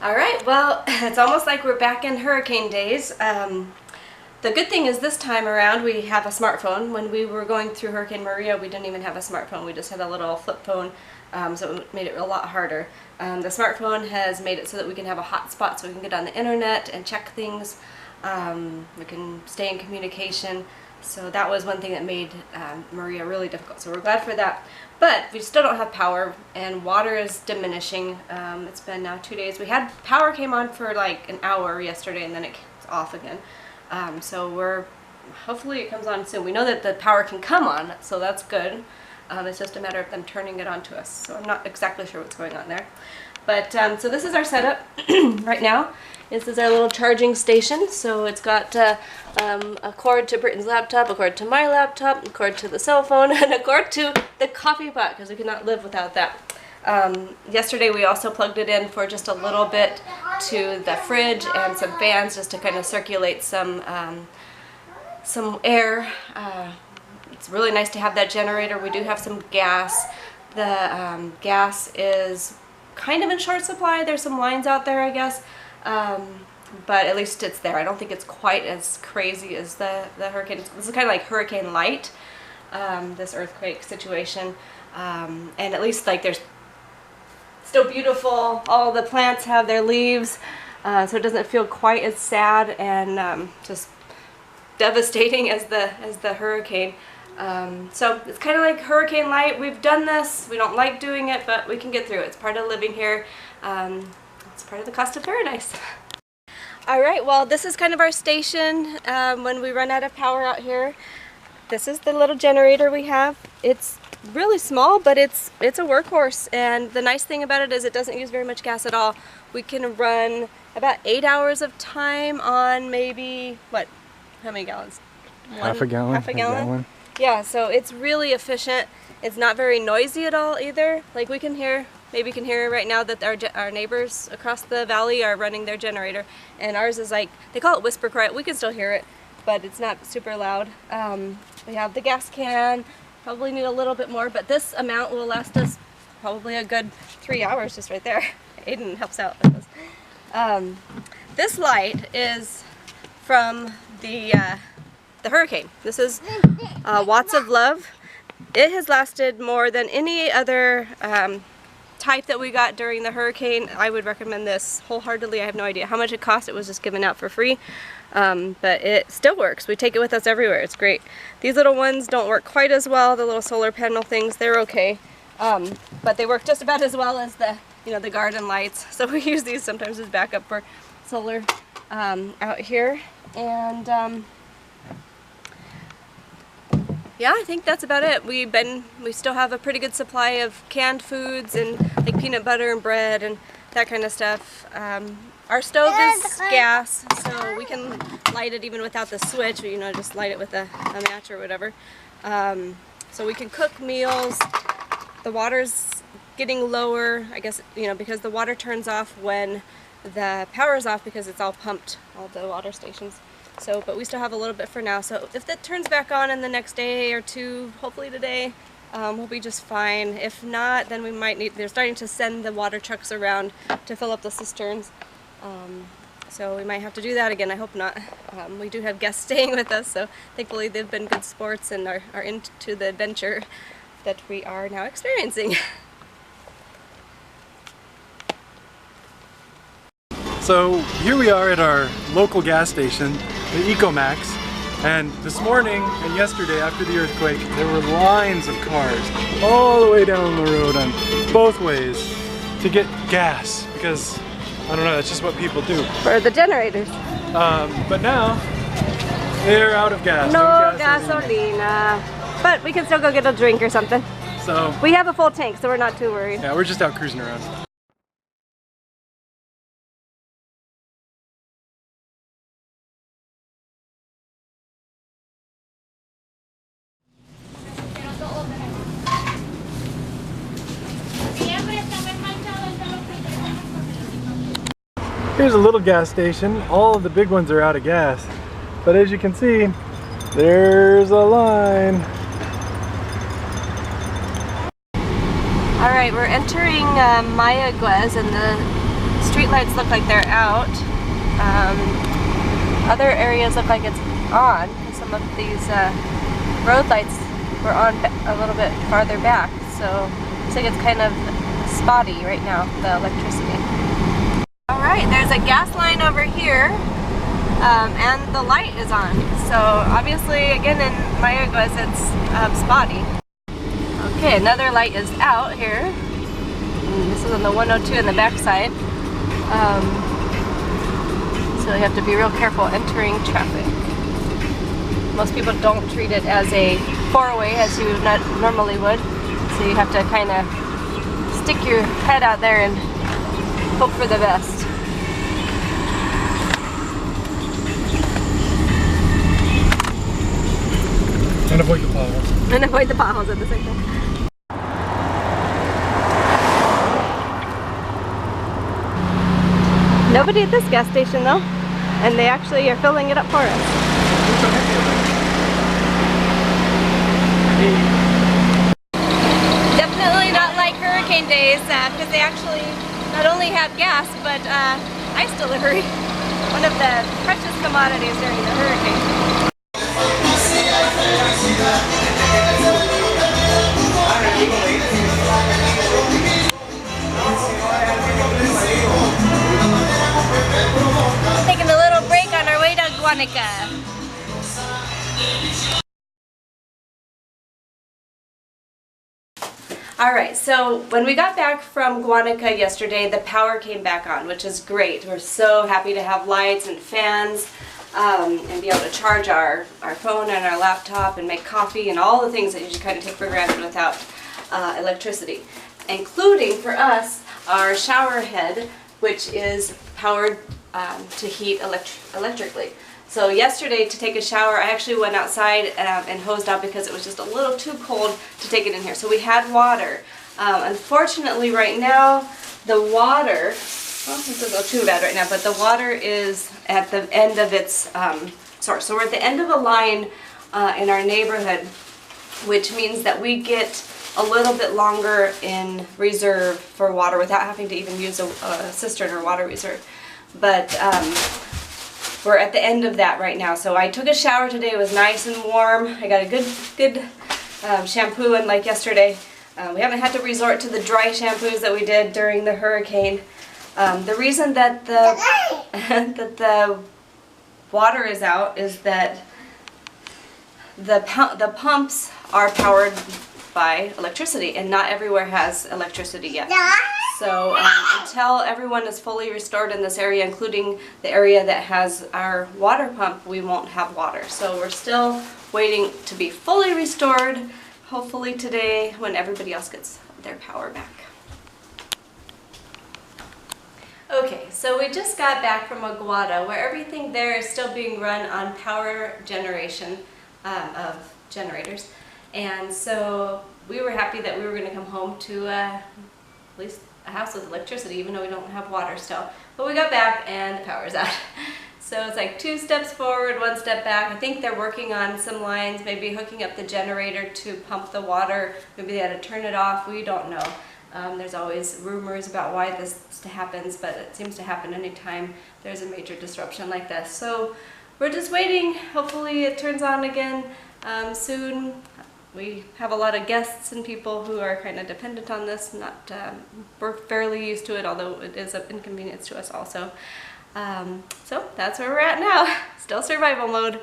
All right, well, it's almost like we're back in hurricane days. The good thing is this time around we have a smartphone. When we were going through Hurricane Maria, we didn't even have a smartphone. We just had a little flip phone, so it made it a lot harder. The smartphone has made it so that we can have a hotspot so we can get on the internet and check things. We can stay in communication. So that was one thing that made Maria really difficult. So we're glad for that. But we still don't have power, and water is diminishing. It's been now 2 days. We had power came on for like an hour yesterday, and then it's off again. So hopefully it comes on soon. We know that the power can come on, so that's good. It's just a matter of them turning it on to us. So I'm not exactly sure what's going on there. But so this is our setup right now. This is our little charging station. So it's got a cord to Britton's laptop, a cord to my laptop, a cord to the cell phone, and a cord to the coffee pot, because we cannot live without that. Yesterday we also plugged it in for just a little bit to the fridge and some fans just to kind of circulate some air. It's really nice to have that generator. We do have some gas. The gas is kind of in short supply. There's some lines out there, I guess. But at least it's there. I don't think it's quite as crazy as the hurricane. This is kind of like hurricane light, this earthquake situation. And at least like there's still beautiful. All the plants have their leaves, so it doesn't feel quite as sad and just devastating as the hurricane. So it's kind of like hurricane light. We've done this. We don't like doing it, but we can get through it. It's part of living here. It's part of the cost of paradise. Alright, well, this is kind of our station when we run out of power out here. This is the little generator we have. It's really small, but it's a workhorse, and the nice thing about it is it doesn't use very much gas at all. We can run about 8 hours of time on maybe, what, how many gallons? Half a gallon. Half a gallon? Yeah, so it's really efficient. It's not very noisy at all either. Like we can hear, maybe you can hear right now that our neighbors across the valley are running their generator, and ours is like, they call it whisper quiet. We can still hear it, but it's not super loud. We have the gas can, probably need a little bit more, but this amount will last us probably a good 3 hours just right there. Aiden helps out with this. This light is from the hurricane. This is Watts of Love. It has lasted more than any other type that we got during the hurricane. I would recommend this wholeheartedly. I have no idea how much it cost. It was just given out for free, but it still works. We take it with us everywhere. It's great. These little ones don't work quite as well. The little solar panel things, they're okay, but they work just about as well as the garden lights. So we use these sometimes as backup for solar out here. And yeah, I think that's about it. We still have a pretty good supply of canned foods and like peanut butter and bread and that kind of stuff. Our stove is gas, so we can light it even without the switch. Just light it with a match or whatever. So we can cook meals. The water's getting lower, I guess, because the water turns off when the power's off, because it's all pumped, all the water stations. So, but we still have a little bit for now. So if that turns back on in the next day or two, hopefully today, we'll be just fine. If not, then we might need, they're starting to send the water trucks around to fill up the cisterns. So we might have to do that again. I hope not. We do have guests staying with us, so thankfully they've been good sports and are into the adventure that we are now experiencing. So here we are at our local gas station, the EcoMax, and this morning and yesterday after the earthquake there were lines of cars all the way down the road on both ways to get gas, because I don't know, that's just what people do. For the generators. But now they're out of gas. No gasolina. But we can still go get a drink or something. So we have a full tank, so we're not too worried. Yeah, we're just out cruising around. Here's a little gas station. All of the big ones are out of gas, but as you can see, there's a line. Alright, we're entering Mayagüez, and street lights look like they're out. Other areas look like it's on. Some of these road lights were on a little bit farther back, so looks like it's kind of spotty right now, the electricity. Alright, there's a gas line over here, and the light is on. So obviously, again in Mayagüez, it's spotty. Okay, another light is out here. And this is on the 102 in the backside. So you have to be real careful entering traffic. Most people don't treat it as a four-way as you normally would. So you have to kind of stick your head out there and hope for the best. And avoid the potholes. And avoid the potholes at the same time. Nobody at this gas station though, and they actually are filling it up for us. Definitely not like hurricane days, because they actually not only have gas, but ice delivery. One of the precious commodities during the hurricane. Taking a little break on our way to Guanica. Alright, so when we got back from Guanica yesterday, the power came back on, which is great. We're so happy to have lights and fans and be able to charge our phone and our laptop and make coffee and all the things that you just kind of take for granted without electricity. Including, for us, our shower head, which is powered to heat electrically. So yesterday, to take a shower, I actually went outside and hosed out because it was just a little too cold to take it in here. So we had water. Unfortunately, right now, the water, well, this doesn't go too bad right now, but the water is at the end of its source. So we're at the end of a line in our neighborhood, which means that we get a little bit longer in reserve for water without having to even use a cistern or water reserve. But we're at the end of that right now. So I took a shower today. It was nice and warm. I got a good shampoo, and like yesterday, we haven't had to resort to the dry shampoos that we did during the hurricane. The reason that the water is out is that the pumps are powered by electricity, and not everywhere has electricity yet. So until everyone is fully restored in this area, including the area that has our water pump, we won't have water. So we're still waiting to be fully restored, hopefully today when everybody else gets their power back. Okay, so we just got back from Aguada, where everything there is still being run on power generation of generators. And so we were happy that we were going to come home to at least a house with electricity, even though we don't have water still. But we got back and the power's out. So it's like 2 steps forward, 1 step back. I think they're working on some lines, maybe hooking up the generator to pump the water. Maybe they had to turn it off. We don't know. There's always rumors about why this happens, but it seems to happen anytime there's a major disruption like this. So we're just waiting. Hopefully it turns on again soon. We have a lot of guests and people who are kind of dependent on this. We're fairly used to it, although it is an inconvenience to us also. So that's where we're at now. Still survival mode.